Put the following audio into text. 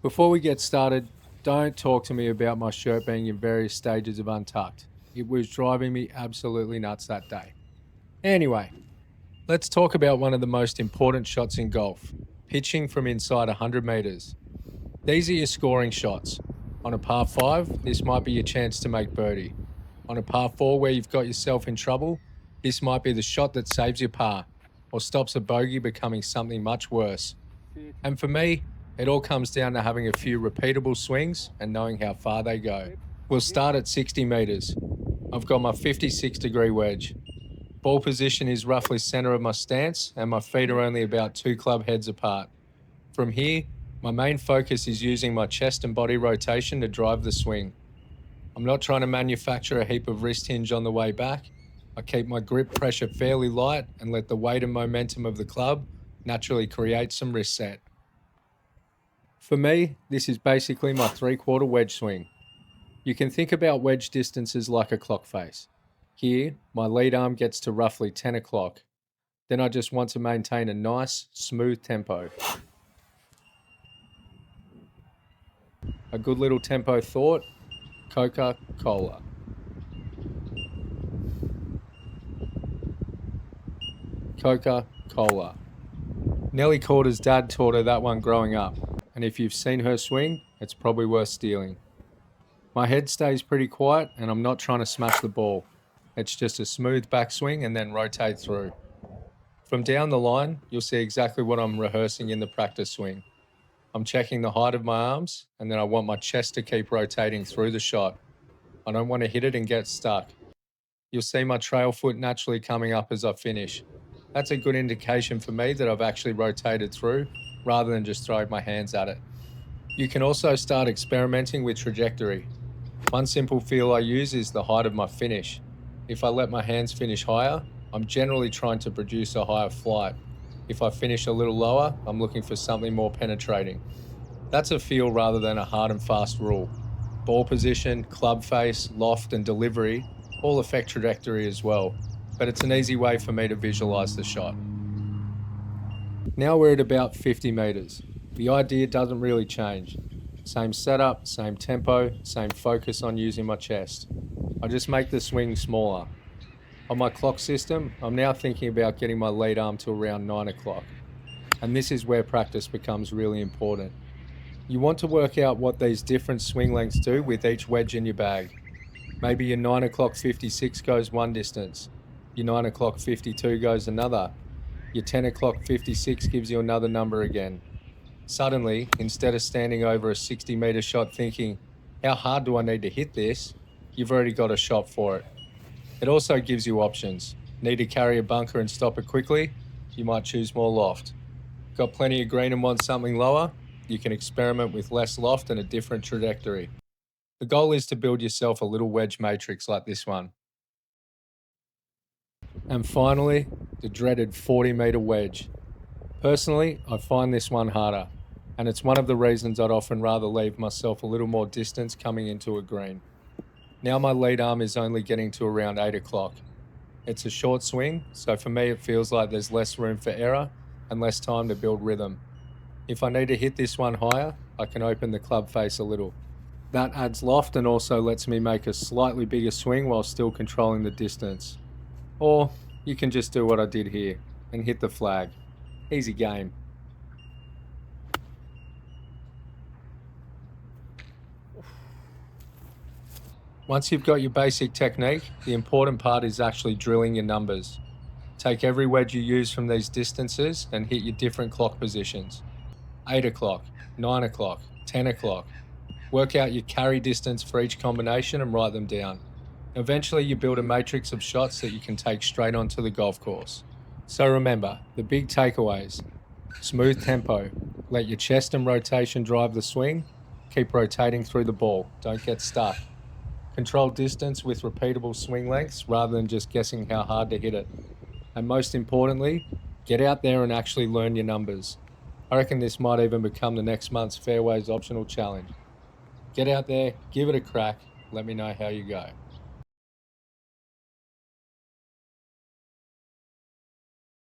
Before we get started, don't talk to me about my shirt being in various stages of untucked. It was driving me absolutely nuts that day. Anyway, let's talk about one of the most important shots in golf, pitching from inside 100 meters. These are your scoring shots. On a par 5, this might be your chance to make birdie. On a par 4 where you've got yourself in trouble, this might be the shot that saves your par or stops a bogey becoming something much worse. And for me, it all comes down to having a few repeatable swings and knowing how far they go. We'll start at 60 meters. I've got my 56-degree wedge. Ball position is roughly center of my stance, and my feet are only about 2 club heads apart. From here, my main focus is using my chest and body rotation to drive the swing. I'm not trying to manufacture a heap of wrist hinge on the way back. I keep my grip pressure fairly light and let the weight and momentum of the club naturally create some wrist set. For me, this is basically my 3/4 wedge swing. You can think about wedge distances like a clock face. Here, my lead arm gets to roughly 10 o'clock. Then I just want to maintain a nice, smooth tempo. A good little tempo thought, Coca-Cola. Coca-Cola. Nellie Corder's dad taught her that one growing up, and if you've seen her swing, it's probably worth stealing. My head stays pretty quiet and I'm not trying to smash the ball. It's just a smooth backswing and then rotate through. From down the line, you'll see exactly what I'm rehearsing in the practice swing. I'm checking the height of my arms and then I want my chest to keep rotating through the shot. I don't want to hit it and get stuck. You'll see my trail foot naturally coming up as I finish. That's a good indication for me that I've actually rotated through rather than just throwing my hands at it. You can also start experimenting with trajectory. One simple feel I use is the height of my finish. If I let my hands finish higher, I'm generally trying to produce a higher flight. If I finish a little lower, I'm looking for something more penetrating. That's a feel rather than a hard and fast rule. Ball position, club face, loft and delivery all affect trajectory as well, but it's an easy way for me to visualize the shot. Now we're at about 50 meters. The idea doesn't really change. Same setup, same tempo, same focus on using my chest. I just make the swing smaller. On my clock system, I'm now thinking about getting my lead arm to around 9 o'clock. And this is where practice becomes really important. You want to work out what these different swing lengths do with each wedge in your bag. Maybe your 9 o'clock 56 goes one distance, your 9 o'clock 52 goes another, your 10 o'clock 56 gives you another number again. Suddenly, instead of standing over a 60-meter shot thinking, how hard do I need to hit this? You've already got a shot for it. It also gives you options. Need to carry a bunker and stop it quickly? You might choose more loft. Got plenty of green and want something lower? You can experiment with less loft and a different trajectory. The goal is to build yourself a little wedge matrix like this one. And finally, the dreaded 40-meter wedge. Personally, I find this one harder, and it's one of the reasons I'd often rather leave myself a little more distance coming into a green. Now my lead arm is only getting to around 8 o'clock. It's a short swing, so for me it feels like there's less room for error and less time to build rhythm. If I need to hit this one higher, I can open the club face a little. That adds loft and also lets me make a slightly bigger swing while still controlling the distance. Or you can just do what I did here and hit the flag. Easy game. Once you've got your basic technique, the important part is actually drilling your numbers. Take every wedge you use from these distances and hit your different clock positions. 8 o'clock, 9 o'clock, 10 o'clock. Work out your carry distance for each combination and write them down. Eventually you build a matrix of shots that you can take straight onto the golf course. So remember, the big takeaways. Smooth tempo. Let your chest and rotation drive the swing. Keep rotating through the ball. Don't get stuck. Control distance with repeatable swing lengths rather than just guessing how hard to hit it. And most importantly, get out there and actually learn your numbers. I reckon this might even become the next month's Fairways Optional challenge. Get out there, give it a crack, let me know how you go.